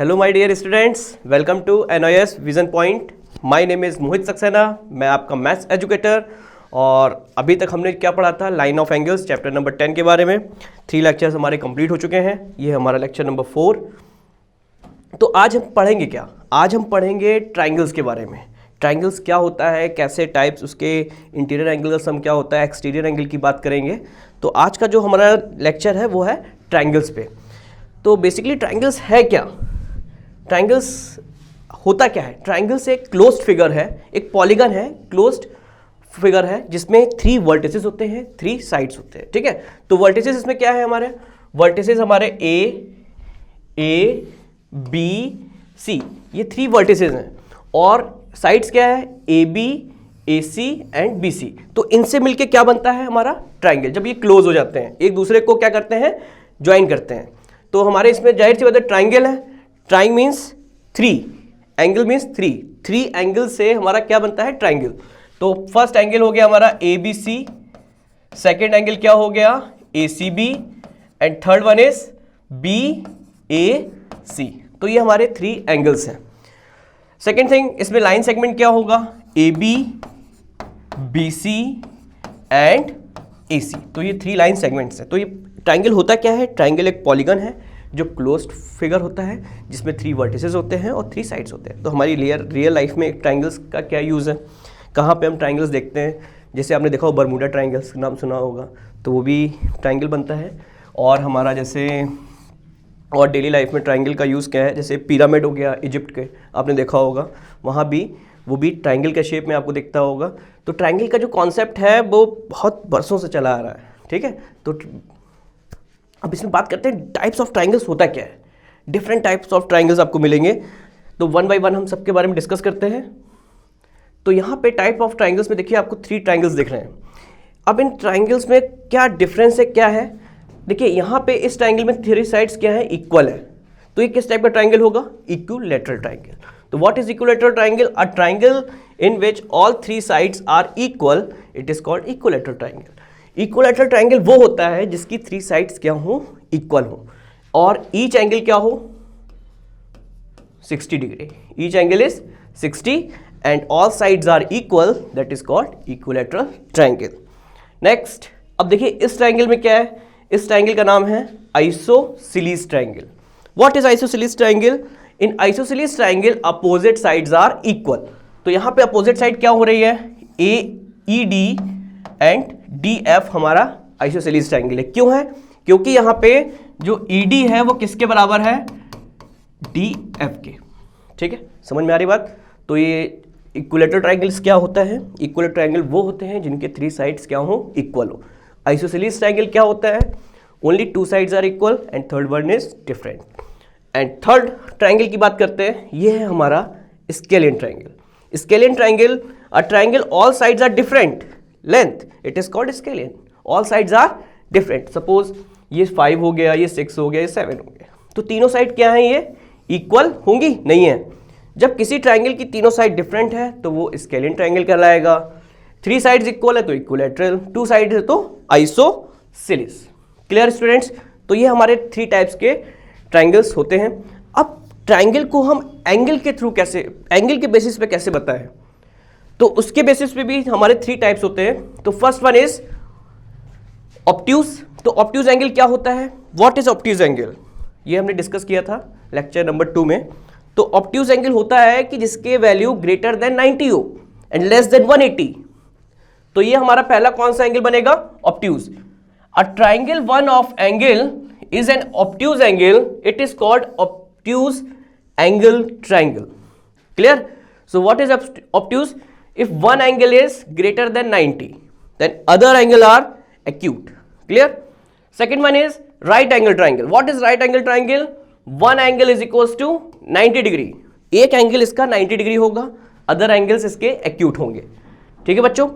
Hello my dear students, welcome to NIS vision point. My name is Mohit Saxena, मैं आपका maths educator. और अभी तक हमने क्या पढ़ा था, line of angles chapter number 10 के बारे में। 3 लेक्चर्स हमारे कंप्लीट हो चुके हैं, ये हमारा लेक्चर नंबर 4। तो आज हम पढ़ेंगे क्या? आज हम पढ़ेंगे ट्राइंगल्स के बारे में। ट्राइंगल्स क्या होता है, कैसे टाइप्स, उसके इंटीरियर एंगल का सम क्या होता है, एक्सटीरियर एंगल की बात करेंगे। तो आज का जो हमारा लेक्चर है वो है ट्राइंगल्स पे। तो बेसिकली ट्राइंगल्स है क्या? ट्राइंगल्स होता क्या है? ट्राइंगल्स एक क्लोज्ड फिगर है, एक पॉलीगन है, क्लोज्ड फिगर है जिसमें 3 वर्टिसेस होते हैं, 3 साइड्स होते हैं। ठीक है, तो वर्टिसेस इसमें क्या है? हमारे वर्टिसेस हमारे ए बी सी, ये 3 वर्टिसेस हैं। और साइड्स क्या है? AB AC and BC। तो इनसे मिलके क्या बनता है हमारा ट्राइंगल। जब ये क्लोज हो जाते हैं, एक दूसरे को क्या करते हैं? ज्वाइन करते हैं। तो हमारे इसमें जाहिर सी बात है ट्राइंगल है। Trying means 3, angle means 3 angle से हमारा क्या बनता है? ट्राइंगल। तो फर्स्ट एंगल हो गया हमारा ABC, सेकेंड एंगल क्या हो गया? ACB and third one is BAC। तो ये हमारे 3 एंगल्स हैं। सेकेंड थिंग, इसमें लाइन सेगमेंट क्या होगा? AB BC and AC। तो ये 3 लाइन सेगमेंट्स हैं। तो ये ट्राइंगल होता क्या है? ट्राइंगल एक पॉलीगन है जो क्लोज्ड फिगर होता है जिसमें 3 वर्टिसेस होते हैं और 3 साइड्स होते हैं। तो हमारी रियल लाइफ में ट्राइंगल्स का क्या यूज़ है, कहाँ पे हम ट्राइंगल्स देखते हैं? जैसे आपने देखा हो बरमूडा ट्राइंगल्स नाम सुना होगा, तो वो भी ट्राइंगल बनता है। और हमारा जैसे और डेली लाइफ में ट्राइंगल का यूज़ क्या है? जैसे पिरामिड हो गया इजिप्ट के, आपने देखा होगा, वहाँ भी वो भी ट्राइंगल के शेप में आपको दिखता होगा। तो ट्राइंगल का जो कॉन्सेप्ट है वो बहुत बरसों से चला आ रहा है। ठीक है, तो अब इसमें बात करते हैं टाइप्स ऑफ ट्राइंगल्स होता क्या है। डिफरेंट टाइप्स ऑफ ट्राइंगल्स आपको मिलेंगे, तो 1 बाय 1 हम सबके बारे में डिस्कस करते हैं। तो यहाँ पे टाइप ऑफ ट्राइंगल्स में देखिए आपको 3 ट्राइंगल्स दिख रहे हैं। अब इन ट्राइंगल्स में क्या डिफरेंस है, क्या है? देखिए यहाँ पे इस ट्राइंगल में 3 साइड्स क्या है? इक्वल है। तो ये किस टाइप का ट्राइंगल होगा? Equilateral triangle. तो what is equilateral triangle? A triangle in which all 3 sides are equal, it is called equilateral triangle. Equilateral triangle वो होता है जिसकी 3 साइड्स क्या हो? इक्वल हो, और ईच एंगल क्या हो? 60 degree. Each angle is 60 and all sides are equal, that is called equilateral triangle. Next, अब देखिए इस ट्राइंगल में क्या है? इस ट्राइंगल का नाम है isosceles triangle. What is isosceles triangle? In isosceles triangle opposite sides are equal. तो यहां पे अपोजिट साइड क्या हो रही है? AED एंड DF हमारा आइसोसेलेस ट्राइंगल है। क्यों है? क्योंकि यहां पे जो ED है वो किसके बराबर है? DF के। ठीक है, समझ में आ रही बात? तो ये इक्विलैटरल ट्राइंगल्स क्या होता है? इक्विलैटरल ट्राइंगल वो होते हैं जिनके 3 साइड्स क्या हो? इक्वल हो। आइसोसेलेस ट्राइंगल क्या होता है? Only 2 sides are equal and third one is different. And third triangle की बात करते हैं, ये है हमारा scalene triangle. Scalene triangle, a triangle all sides are different length, it is called scalene. All sides are different. Suppose ये 5 हो गया, ये 6 हो गया, ये 7 हो गया, तो तीनों साइड क्या है? ये इक्वल होंगी? नहीं है। जब किसी ट्राइंगल की तीनों साइड डिफरेंट है तो वो स्केलियन ट्राइंगल कहलाएगा। 3 साइड्स इक्वल है तो इक्विलैटरल, 2 साइड है तो आइसोसेलेस। Clear students? तो ये हमारे 3 टाइप्स के ट्राइंगल्स होते हैं। अब ट्राइंगल को हम एंगल के थ्रू कैसे, एंगल के बेसिस पे कैसे बताएं? तो उसके बेसिस पे भी हमारे 3 टाइप्स होते हैं। तो फर्स्ट वन इज ऑब्ट्यूज। तो ऑब्ट्यूज एंगल क्या होता है? What is obtuse angle? ये हमने डिस्कस किया था लेक्चर नंबर 2 में। तो ऑब्ट्यूज एंगल होता है कि जिसके वैल्यू ग्रेटर देन 90 हो एंड लेस देन 180। तो ये हमारा पहला कौन सा एंगल बनेगा? Obtuse. A triangle one of angle is an obtuse angle, it is called obtuse angle triangle. Clear? So what is obtuse? if one angle is greater than 90 then other angle are acute. Clear? Second one is right angle triangle. What is right angle triangle? One angle is equals to 90 degree. एक angle इसका 90 degree होगा, other angles इसके acute होंगे। ठीक है बच्चों?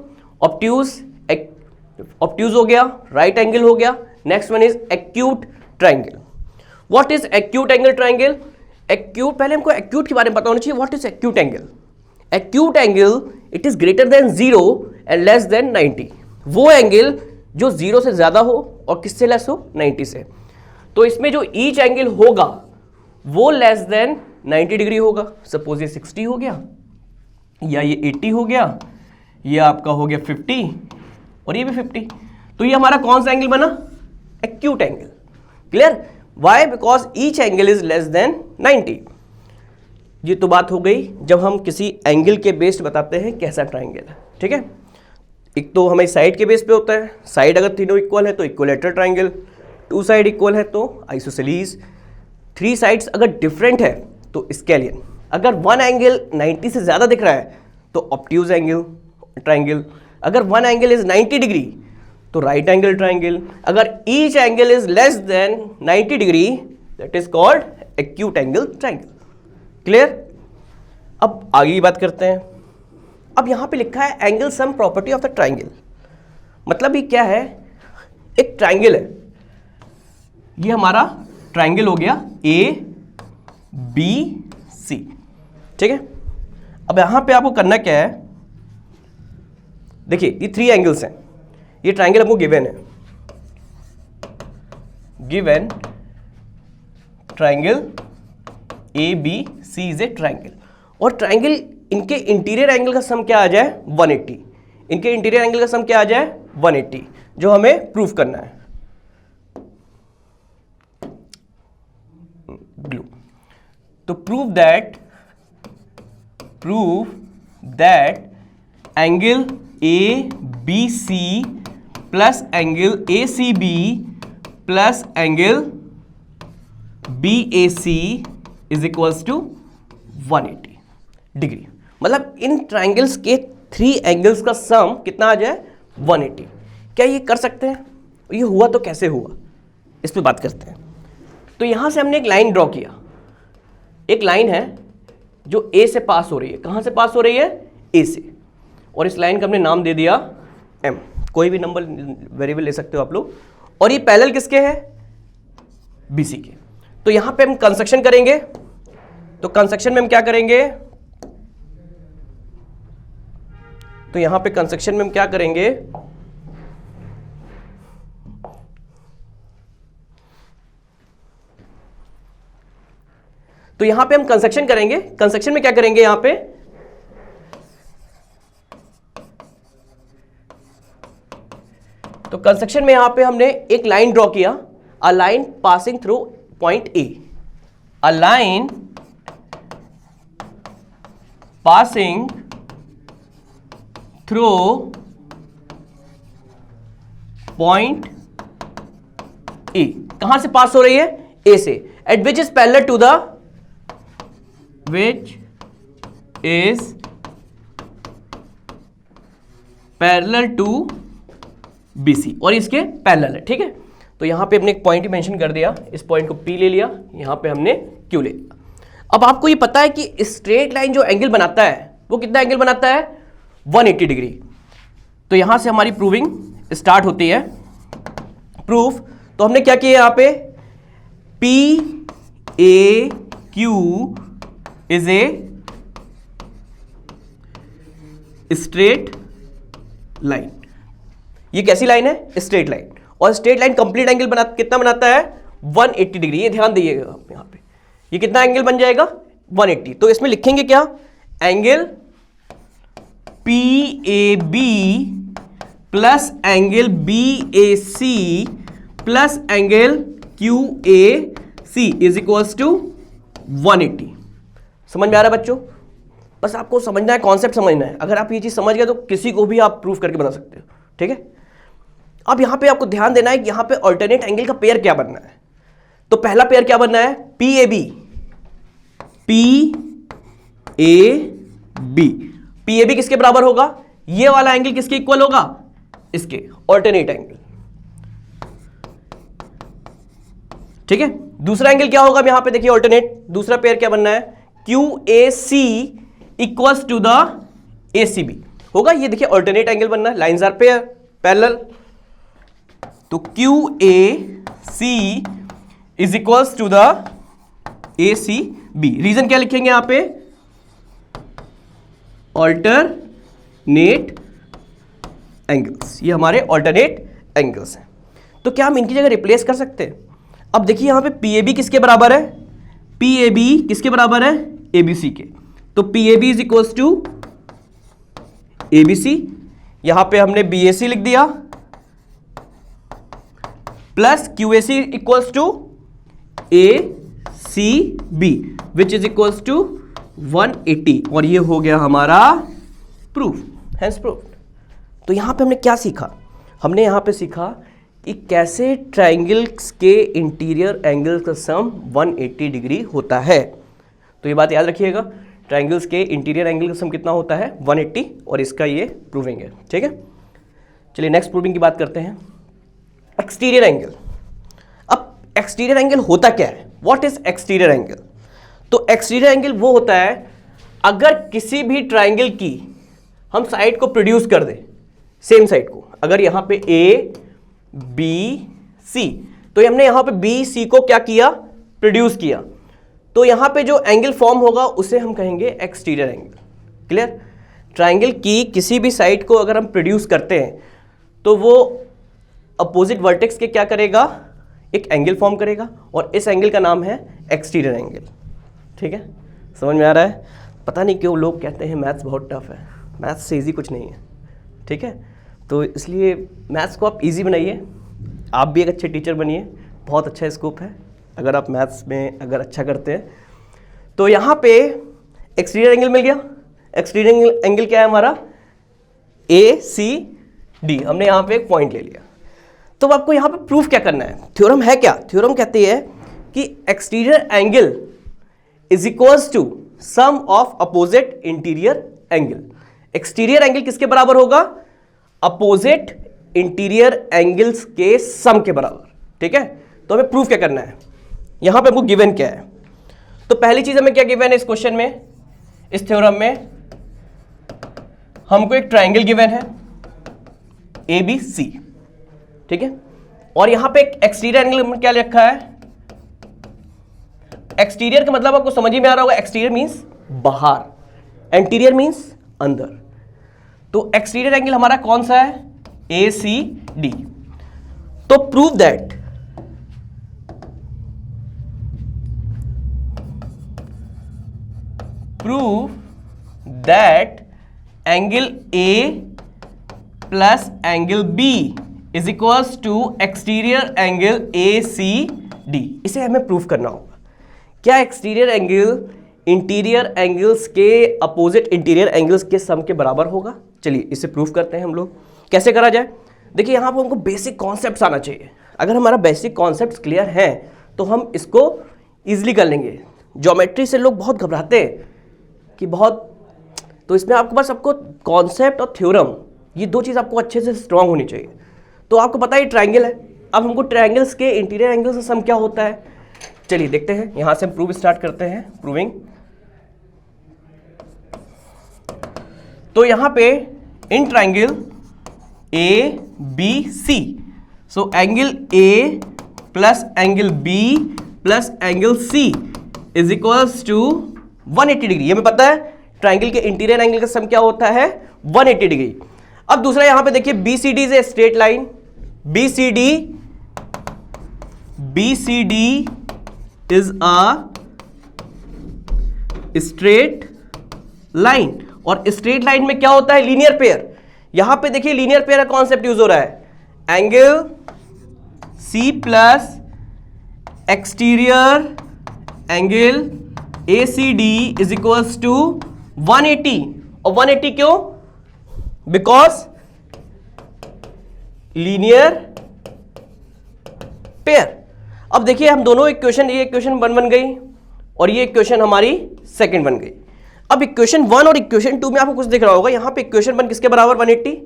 Obtuse हो गया, राइट एंगल हो गया। Next one is acute triangle. What is acute angle triangle? Acute, पहले हमको acute के बारे में पता होना चाहिए। What is acute angle? Acute angle, it is greater than 0 and less than 90. वो एंगल जो 0 से ज़्यादा हो और किससे लेस हो? 90 से। तो इसमें जो ईच एंगल होगा वो लेस देन 90 डिग्री होगा। सपोज ये 60 हो गया, या ये 80 हो गया, ये आपका हो गया 50 और ये भी 50। तो ये हमारा कौन सा एंगल बना? Acute angle. Clear? Why? Because each angle is less than 90। ये तो बात हो गई जब हम किसी एंगल के बेस्ड बताते हैं कैसा ट्राइंगल है। ठीक है, एक तो हमें साइड के बेस पे होता है, साइड अगर तीनों इक्वल है तो इक्विलैटरल ट्राइंगल, 2 साइड इक्वल है तो आइसोसेलेस, 3 साइड्स अगर डिफरेंट है तो स्केलियन, अगर वन एंगल 90 से ज़्यादा दिख रहा है तो ऑब्ट्यूज एंगल ट्राइंगल, अगर वन एंगल इज 90 डिग्री तो राइट एंगल ट्राइंगल, अगर each angle is less than 90 degree that is called acute angle triangle. Clear? अब आगे की बात करते हैं। अब यहां पे लिखा है angle sum property of the triangle. मतलब ये क्या है? एक ट्राइंगल है, ये हमारा ट्राइंगल हो गया ABC। ठीक है, अब यहां पे आपको करना क्या है? देखिए ये 3 एंगल्स हैं, ये ट्राइंगल हमको गिवन है, given triangle ABC is a triangle, और ट्राइंगल इनके इंटीरियर एंगल का सम क्या आ जाए? 180। इनके इंटीरियर एंगल का सम क्या आ जाए? 180, जो हमें प्रूफ करना है। ब्लू। तो prove that angle ABC plus angle ACB plus angle BAC is equals to 180 degree. मतलब इन ट्राइंगल्स के 3 एंगल्स का सम कितना आ जाए? 180। क्या ये कर सकते हैं? ये हुआ तो कैसे हुआ, इस पे बात करते हैं। तो यहां से हमने एक लाइन ड्रॉ किया, एक लाइन है जो A से पास हो रही है। कहां से पास हो रही है? A से, और इस लाइन का हमने नाम दे दिया M। कोई भी नंबर वेरिएबल ले सकते हो आप लोग। और ये पैरेलल किसके है? BC के। तो यहां पे हम कंस्ट्रक्शन करेंगे, तो कंस्ट्रक्शन में हम क्या करेंगे? तो यहां पे कंस्ट्रक्शन में हम क्या करेंगे? तो यहां पे हम कंस्ट्रक्शन करेंगे। कंस्ट्रक्शन में क्या करेंगे? यहां पे तो कंस्ट्रक्शन में यहां पे हमने एक लाइन ड्रॉ किया, a line passing through point A, a line passing through point A। कहां से पास हो रही है? A से। At which is parallel to the, which is parallel to BC, और इसके पैरेलल है। ठीक है, तो यहां पे हमने एक पॉइंट मेंशन कर दिया, इस पॉइंट को P ले लिया, यहां पे हमने Q ले लिया। अब आपको ये पता है कि स्ट्रेट लाइन जो एंगल बनाता है वो कितना एंगल बनाता है? 180 डिग्री। तो यहां से हमारी प्रूविंग स्टार्ट होती है। प्रूफ तो हमने क्या किया यहां पे? PAQ is a straight line. ये कैसी लाइन है? Straight line. और स्ट्रेट लाइन कंप्लीट एंगल कितना बनाता है? 180 डिग्री। ये ध्यान दीजिएगा आप यहां पे, ये कितना एंगल बन जाएगा? 180। तो इसमें लिखेंगे क्या? Angle PAB plus angle BAC plus angle QAC is equals to 180। समझ में आ रहा है बच्चों? बस आपको समझना है, कॉन्सेप्ट समझना है। अगर आप ये चीज समझ गए तो किसी को भी आप प्रूफ करके बता सकते हो। ठीक है, अब यहां पे आपको ध्यान देना है कि यहां पे अल्टरनेट एंगल का पेयर क्या बनना है। तो पहला पेयर क्या बनना है? PAB। PAB किसके बराबर होगा? ये वाला एंगल किसके इक्वल होगा? इसके, अल्टरनेट एंगल। ठीक है, दूसरा एंगल क्या होगा? यहां पे देखिए अल्टरनेट, दूसरा पेयर क्या बनना है? QAC equals to the ACB होगा। ये देखिए अल्टरनेट एंगल बनना है, लाइंस आर पेयर पैरेलल। तो QAC is equals to the ACB। Reason क्या लिखेंगे यहां पे? Alternate angles. ये हमारे अल्टरनेट एंगल्स हैं। तो क्या हम इनकी जगह रिप्लेस कर सकते हैं? अब देखिए यहां पे PAB किसके बराबर है? PAB किसके बराबर है? ABC के। तो PAB is equals to ABC, यहां पे हमने BAC लिख दिया, plus QAC equals to ACB which is equals to 180, और ये हो गया हमारा प्रूफ, हैंस प्रूफ्ड। तो यहां पे हमने क्या सीखा? हमने यहां पे सीखा कि कैसे ट्राइंगल्स के इंटीरियर एंगल का सम 180 डिग्री होता है। तो ये बात याद रखिएगा, ट्राइंगल्स के इंटीरियर एंगल का सम कितना होता है? 180, और इसका ये प्रूविंग है, ठीक है। चलिए नेक्स्ट प्रूविंग की बात करते हैं, एक्सटीरियर एंगल। अब एक्सटीरियर एंगल होता क्या है? What is exterior angle? तो एक्सटीरियर एंगल वो होता है अगर किसी भी ट्राइंगल की हम साइड को प्रोड्यूस कर दें, सेम साइड को, अगर यहां पे A B C, तो हमने यहां पे B C को क्या किया? प्रोड्यूस किया, तो यहां पे जो एंगल फॉर्म होगा उसे हम कहेंगे एक्सटीरियर एंगल। क्लियर? ट्राइंगल की किसी भी साइड को अगर हम प्रोड्यूस करते हैं तो वो अपोजिट वर्टेक्स के क्या करेगा? एक एंगल फॉर्म करेगा, और इस एंगल का नाम है एक्सटीरियर एंगल, ठीक है। समझ में आ रहा है? पता नहीं क्यों लोग कहते हैं मैथ्स बहुत टफ है, मैथ्स से ईजी कुछ नहीं है, ठीक है। तो इसलिए मैथ्स को आप इजी बनाइए, आप भी एक अच्छे टीचर बनिए, बहुत अच्छा स्कोप है अगर आप मैथ्स में अगर अच्छा करते हैं। तो यहाँ पे एक्सटीरियर एंगल मिल गया। एक्सटीरियर एंगल क्या है हमारा? ACD, हमने यहाँ पे एक पॉइंट ले लिया। तो आपको यहाँ पे प्रूफ क्या करना है? थ्योरम है क्या? थ्योरम कहती है कि exterior angle is equals to sum of opposite interior angle. Exterior angle किसके बराबर होगा? अपोजिट इंटीरियर एंगल्स के सम के बराबर, ठीक है। तो हमें प्रूफ क्या करना है? यहां पे हमको गिवन क्या है? तो पहली चीज हमें क्या गिवन है इस क्वेश्चन में, इस थ्योरम में? हमको एक ट्राइंगल गिवन है ABC, ठीक है, और यहां पे एक एक्सटीरियर एंगल में क्या लिखा है? एक्सटीरियर का मतलब आपको समझ ही में आ रहा होगा, एक्सटीरियर मींस बाहर, इंटीरियर मींस अंदर। तो एक्सटीरियर एंगल हमारा कौन सा है? ACD। तो prove that angle A plus angle B is equals to exterior angle ACD। इसे हमें प्रूफ करना होगा। क्या एक्सटीरियर एंगल इंटीरियर एंगल्स के अपोजिट इंटीरियर एंगल्स के सम के बराबर होगा? चलिए इसे प्रूफ करते हैं हम लोग। कैसे करा जाए? देखिए यहाँ पर हमको बेसिक कॉन्सेप्ट्स आना चाहिए। अगर हमारा बेसिक कॉन्सेप्ट्स क्लियर हैं तो हम इसको इजीली कर लेंगे। ज्योमेट्री से लोग बहुत घबराते हैं कि बहुत, तो इसमें आपको बस आपको कॉन्सेप्ट और थ्योरम, ये दो चीज़ आपको अच्छे से स्ट्रांग होनी चाहिए। तो आपको पता है ट्राइंगल है, अब हमको ट्राइंगल्स के इंटीरियर एंगल से सम क्या होता है? चलिए देखते हैं, यहाँ से हम प्रूव स्टार्ट करते हैं, प्रूविंग। तो यहाँ पे in triangle ABC, so angle A plus angle B plus angle C is equals to 180 degree. हमें पता है ट्राइंगल के इंटीरियर एंगल का सम क्या होता है? 180 डिग्री। अब दूसरा यहां पे देखिए BCD is a straight line, BCD is a straight line, और स्ट्रेट लाइन में क्या होता है? Linear pair. यहां पे देखिए लीनियर पेयर का कॉन्सेप्ट यूज हो रहा है, angle C plus exterior angle ACD is equals to 180। और 180 क्यों? Because linear pair. अब देखिए हम दोनों इक्वेशन, ये इक्वेशन 1 बन गई और ये इक्वेशन हमारी सेकंड बन गई। अब इक्वेशन 1 और इक्वेशन 2 में आपको कुछ दिख रहा होगा, यहां पे इक्वेशन 1 किसके बराबर? 180,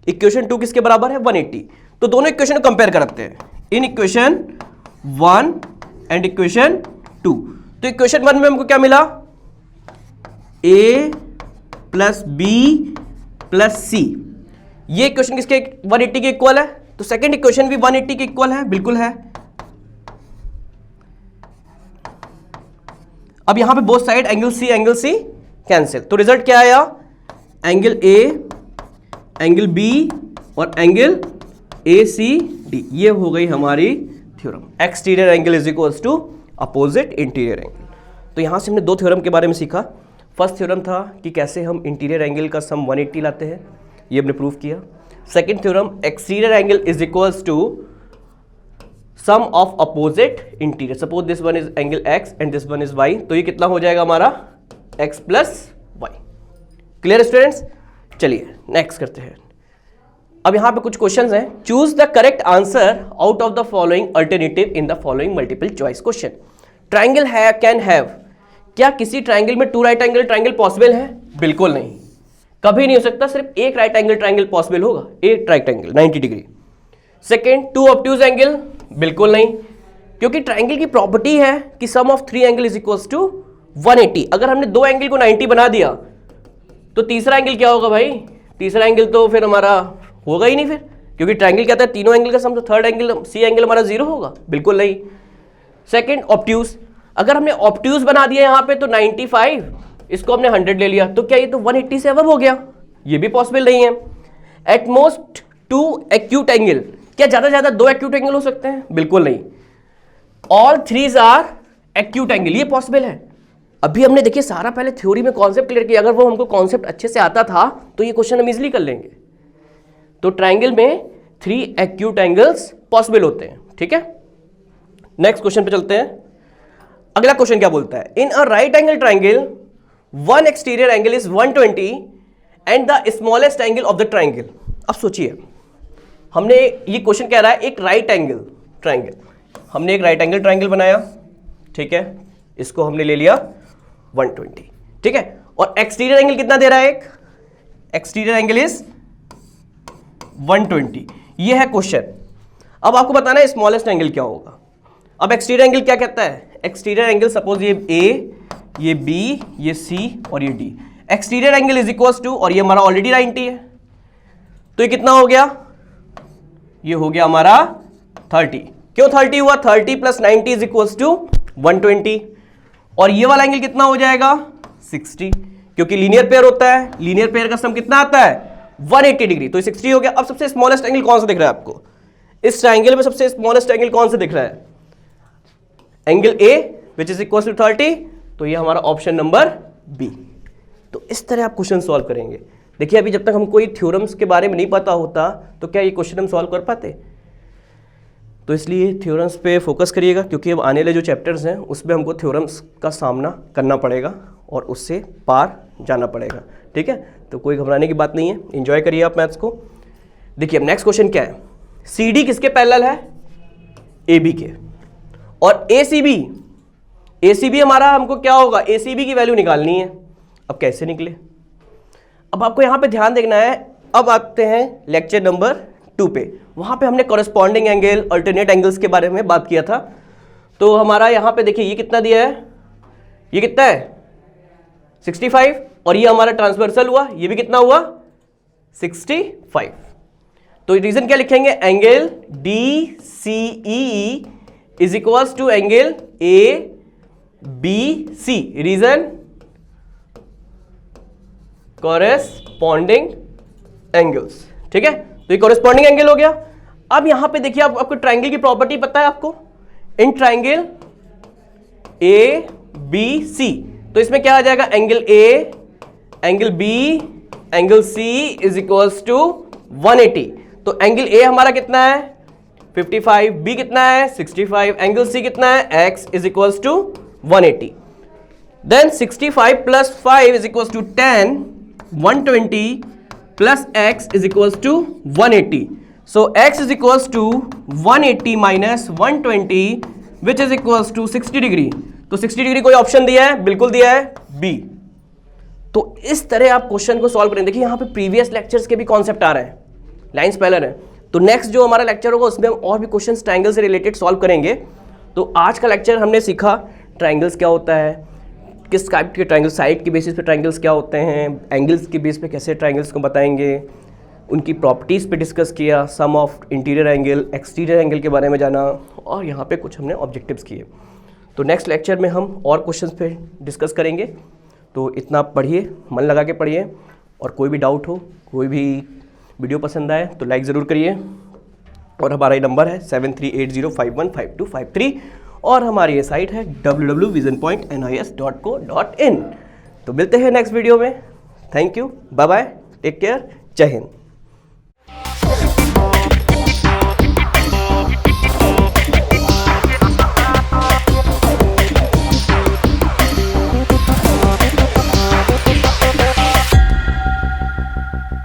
इक्वेशन 2 किसके बराबर है? 180। तो दोनों इक्वेशन को कंपेयर करते हैं, इन इक्वेशन 1 एंड इक्वेशन 2। तो इक्वेशन 1 में हमको क्या मिला? A plus B plus C, ये इक्वेशन किसके 180 के इक्वल है? तो सेकंड इक्वेशन भी 180 के इक्वल है, बिल्कुल है। अब यहां पे both side angle C cancel, तो रिजल्ट क्या आया? एंगल A, एंगल B और एंगल ACD। ये हो गई हमारी theorem, exterior angle is equals to opposite interior angle. तो यहाँ से हमने दो थ्योरम के बारे में सीखा। फर्स्ट थ्योरम था कि कैसे हम इंटीरियर एंगल का सम 180 लाते हैं, ये हमने प्रूव किया। Second theorem, exterior angle is equals to sum of opposite interior. Suppose this one is angle x and this one is y, तो ये कितना हो जाएगा हमारा x plus y. Clear students? चलिए नेक्स्ट करते हैं। अब यहां पे कुछ क्वेश्चंस हैं। Choose the correct answer out of the following alternative in the following multiple choice question. Triangle है कैन हैव, क्या किसी ट्राइंगल में to right angle triangle possible है? बिल्कुल नहीं, कभी नहीं हो सकता। सिर्फ एक राइट एंगल ट्राइंगल पॉसिबल होगा, एक right angle 90 degree. Second, two obtuse angle, बिल्कुल नहीं, क्योंकि ट्राइंगल की प्रॉपर्टी है कि sum of three angle is equals to 180। अगर हमने दो एंगल को 90 बना दिया तो तीसरा एंगल क्या होगा भाई? तीसरा एंगल तो फिर हमारा होगा ही नहीं फिर, क्योंकि ट्राइंगल कहता है तीनों एंगल का सम, तो थर्ड एंगल सी एंगल हमारा जीरो होगा, बिल्कुल नहीं। सेकंड, ऑब्ट्यूज, अगर हमने ऑब्ट्यूज बना दिया यहाँ पे तो 95, इसको हमने 100 ले लिया, तो क्या ये तो 180 से अबव हो गया? ये भी पॉसिबल नहीं है। At most two acute angle, क्या ज्यादा ज्यादा दो एक्यूट एंगल हो सकते हैं? बिल्कुल नहीं। All threes are acute angle, ये पॉसिबल है। अभी हमने देखिए सारा पहले थ्योरी में कॉन्सेप्ट क्लियर किया, अगर वो हमको कॉन्सेप्ट अच्छे से आता था तो ये क्वेश्चन हम इजीली कर लेंगे। तो ट्राइंगल में थ्री एक्यूट एंगल्स पॉसिबल होते हैं, ठीक है। नेक्स्ट क्वेश्चन पे चलते हैं। अगला क्वेश्चन क्या बोलता है? In a right angle triangle one exterior angle is 120 and the smallest angle of the triangle. अब सोचिए, हमने ये क्वेश्चन कह रहा है एक राइट एंगल ट्राइंगल, हमने एक राइट एंगल ट्राइंगल बनाया, ठीक है, इसको हमने ले लिया 120, ठीक है, और एक्सटीरियर एंगल कितना दे रहा है? एक एक्सटीरियर एंगल इज 120, ये है क्वेश्चन। अब आपको बताना है स्मॉलेस्ट एंगल क्या होगा। अब एक्सटीरियर एंगल क्या कहता है? एक्सटीरियर एंगल सपोज ये A, ये B, ये C और ये D। Exterior angle is equals to, और ये हमारा ऑलरेडी 90 है, तो ये कितना हो गया? ये हो गया हमारा 30। क्यों 30 हुआ? 30 प्लस 90 इज इक्वल्स टू 120। और ये वाला एंगल कितना हो जाएगा? 60, क्योंकि लीनियर पेयर होता है, लीनियर पेयर का सम कितना आता है? 180 डिग्री, तो 60 हो गया। अब सबसे स्मॉलेस्ट एंगल कौन सा दिख रहा है आपको? इस ट्राइंगल में सबसे स्मॉलेस्ट एंगल कौन सा दिख रहा है? Angle A which is equal to 30, तो ये हमारा ऑप्शन नंबर B। तो इस तरह आप क्वेश्चन सॉल्व करेंगे। देखिए अभी जब तक हमको ये थ्योरम्स के बारे में नहीं पता होता तो क्या ये क्वेश्चन हम सॉल्व कर पाते? तो इसलिए थ्योरम्स पे फोकस करिएगा, क्योंकि अब आने वाले जो चैप्टर्स हैं उसमें हमको थ्योरम्स का सामना करना पड़ेगा और उससे पार जाना पड़ेगा, ठीक है। तो कोई घबराने की बात नहीं है, एंजॉय करिए आप मैथ्स को। देखिए अब नेक्स्ट क्वेश्चन क्या है? CD किसके पैरेलल है? AB के। और ACB हमारा हमको क्या होगा? ACB की वैल्यू निकालनी है। अब कैसे निकले? अब आपको यहां पे ध्यान देखना है। अब आते हैं लेक्चर नंबर 2 पे, वहां पे हमने कॉरेस्पॉन्डिंग एंगल, अल्टरनेट एंगल्स के बारे में बात किया था। तो हमारा यहां पे देखिए ये कितना दिया है? ये कितना है? 65, और ये हमारा ट्रांसवर्सल हुआ, ये भी कितना हुआ? 65। तो रीजन क्या लिखेंगे? Angle DCE is equals to angle ABC। Reason corresponding angles, ठीक है। तो ये कॉरेस्पॉन्डिंग एंगल हो गया। अब यहां पे देखिए आपको ट्राइंगल की प्रॉपर्टी पता है आपको? इन ट्राइंगल ABC, तो इसमें क्या आ जाएगा? Angle A, angle B, angle C is equals to 180। तो एंगल A हमारा कितना है? 55, B कितना है? 65, एंगल C कितना है? X is equals to 180। Then 65 plus 5 is equals to 10, 120 plus X is equals to 180। So X is equals to 180 minus 120 which is equals to 60 degree. तो 60 degree कोई option दिया है? बिल्कुल दिया है, B। तो इस तरह आप क्वेश्चन को सॉल्व करेंगे। देखिए यहाँ पे प्रीवियस लेक्चर्स के भी कॉन्सेप्ट आ रहे हैं, लाइंस पैरेलल है। तो नेक्स्ट जो हमारा लेक्चर होगा उसमें हम और भी क्वेश्चंस ट्रायंगल से रिलेटेड सॉल्व करेंगे। तो आज का लेक्चर हमने सीखा ट्रायंगल्स क्या होता है, किस टाइप के ट्रायंगल, साइड के बेसिस पे ट्रायंगल्स क्या होते हैं, एंगल्स के बेस पे कैसे ट्रायंगल्स को बताएंगे, उनकी प्रॉपर्टीज़ पे डिस्कस किया, sum of interior angle, exterior angle के बारे में जाना, और यहाँ पे कुछ हमने ऑब्जेक्टिव्स किए। तो नेक्स्ट लेक्चर में हम और क्वेश्चंस पे डिस्कस करेंगे। तो इतना पढ़िए, मन लगा के पढ़िए, और कोई भी डाउट हो, कोई भी वीडियो पसंद आए तो लाइक ज़रूर करिए। और हमारा ये नंबर है 7380515253, और हमारी ये साइट है www.visionpointnis.co.in। तो मिलते हैं नेक्स्ट वीडियो में। Thank you, bye bye, take care, जय हिंद।